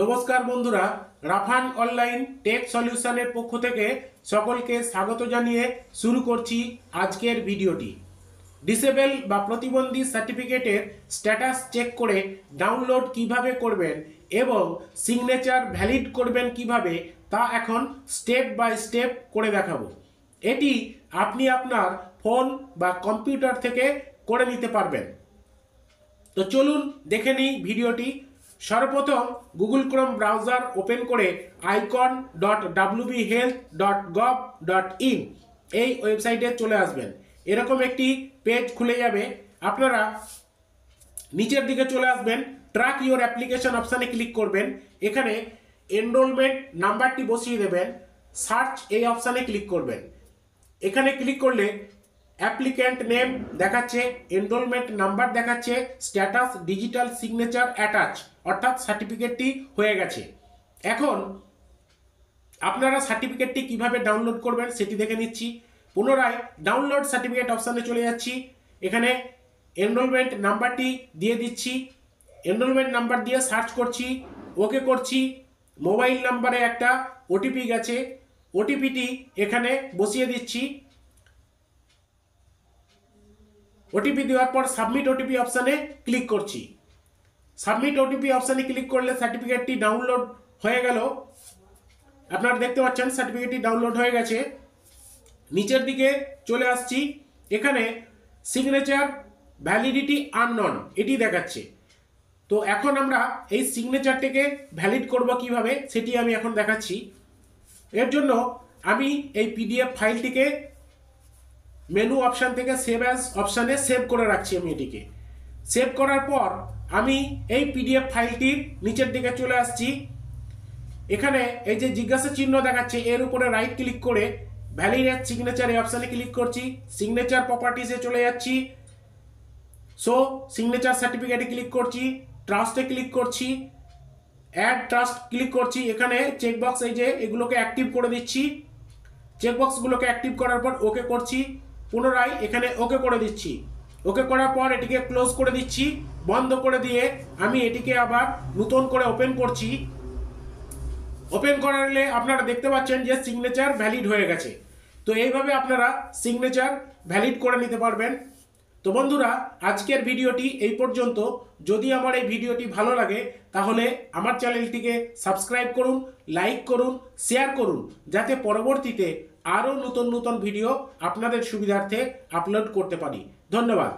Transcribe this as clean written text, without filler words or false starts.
নমস্কার বন্ধুরা, Rafan online take সলিউশনের পক্ষ থেকে সকলকে স্বাগত জানিয়ে শুরু করছি আজকের ভিডিওটি। ডিসেবল বা প্রতিবন্ধী সার্টিফিকেটের স্ট্যাটাস চেক করে ডাউনলোড কিভাবে করবেন এবং সিগনেচার ভ্যালিড করবেন কিভাবে তা এখন স্টেপ বাই স্টেপ করে দেখাবো। এটি আপনি আপনার ফোন বা কম্পিউটার থেকে করে নিতে পারবেন। তো চলুন দেখে নিই ভিডিওটি। সর্বপ্রথম গুগল ক্রোম ব্রাউজার ওপেন করে icon.wbhealth.gov.in এই ওয়েবসাইটে চলে আসবেন। এরকম একটি পেজ খুলে যাবে। আপনারা নিচের দিকে চলে আসবেন, ট্র্যাক ইওর অ্যাপ্লিকেশন অপশানে ক্লিক করবেন। এখানে এনরোলমেন্ট নাম্বারটি বসিয়ে দেবেন, সার্চ এই অপশানে ক্লিক করবেন। এখানে ক্লিক করলে অ্যাপ্লিক্যান্ট নেম দেখাচ্ছে, এনরোলমেন্ট নাম্বার দেখাচ্ছে, স্ট্যাটাস ডিজিটাল সিগনেচার অ্যাটাচ, অর্থাৎ সার্টিফিকেটটি হয়ে গেছে। এখন আপনারা সার্টিফিকেটটি কিভাবে ডাউনলোড করবেন সেটি দেখে নিচ্ছি। পুনরায় ডাউনলোড সার্টিফিকেট অপশানে চলে যাচ্ছি। এখানে এনরোলমেন্ট নাম্বারটি দিয়ে দিচ্ছি, এনরোলমেন্ট নাম্বার দিয়ে সার্চ করছি, ওকে করছি। মোবাইল নাম্বারে একটা ওটিপি গেছে, ওটিপিটি এখানে বসিয়ে দিচ্ছি। ওটিপি দেওয়ার পর সাবমিট ওটিপি অপশানে ক্লিক করছি। সাবমিট ওটিপি অপশানে ক্লিক করলে সার্টিফিকেটটি ডাউনলোড হয়ে গেল। আপনারা দেখতে পাচ্ছেন সার্টিফিকেটটি ডাউনলোড হয়ে গেছে। নিচের দিকে চলে আসছি, এখানে সিগনেচার ভ্যালিডিটি আননন এটি দেখাচ্ছে। তো এখন আমরা এই সিগনেচারটিকে ভ্যালিড করব কিভাবে সেটি আমি এখন দেখাচ্ছি। এর জন্য আমি এই পিডিএফ ফাইলটিকে মেনু অপশান থেকে সেভ অ্যাজ অপশানে সেভ করে রাখছি। আমি এটিকে সেভ করার পর আমি এই পিডিএফ ফাইলটির নিচের দিকে চলে আসছি। এখানে এই যে জিজ্ঞাসা চিহ্ন দেখাচ্ছে এর উপরে রাইট ক্লিক করে ভ্যালিড সিগনেচার এই অপশানে ক্লিক করছি। সিগনেচার প্রপার্টিসে চলে যাচ্ছি, সো সিগনেচার সার্টিফিকেটে ক্লিক করছি, ট্রাস্টে ক্লিক করছি, অ্যাড ট্রাস্ট ক্লিক করছি। এখানে চেকবক্স এই যে এগুলোকে অ্যাক্টিভ করে দিচ্ছি। চেকবক্সগুলোকে অ্যাক্টিভ করার পর ওকে করছি। পুনরায় এখানে ওকে করে দিচ্ছি। ওকে করার পর এটিকে ক্লোজ করে দিচ্ছি, বন্ধ করে দিয়ে আমি এটিকে আবার নতুন করে ওপেন করছি। ওপেন করালে আপনারা দেখতে পাচ্ছেন যে সিগনেচার ভ্যালিড হয়ে গেছে। তো এইভাবে আপনারা সিগনেচার ভ্যালিড করে নিতে পারবেন। তো বন্ধুরা, আজকের ভিডিওটি এই পর্যন্ত। যদি আমার এই ভিডিওটি ভালো লাগে তাহলে আমার চ্যানেলটিকে সাবস্ক্রাইব করুন, লাইক করুন, শেয়ার করুন, যাতে পরবর্তীতে আরও নতুন নতুন ভিডিও আপনাদের সুবিধার্থে আপলোড করতে পারি। ধন্যবাদ।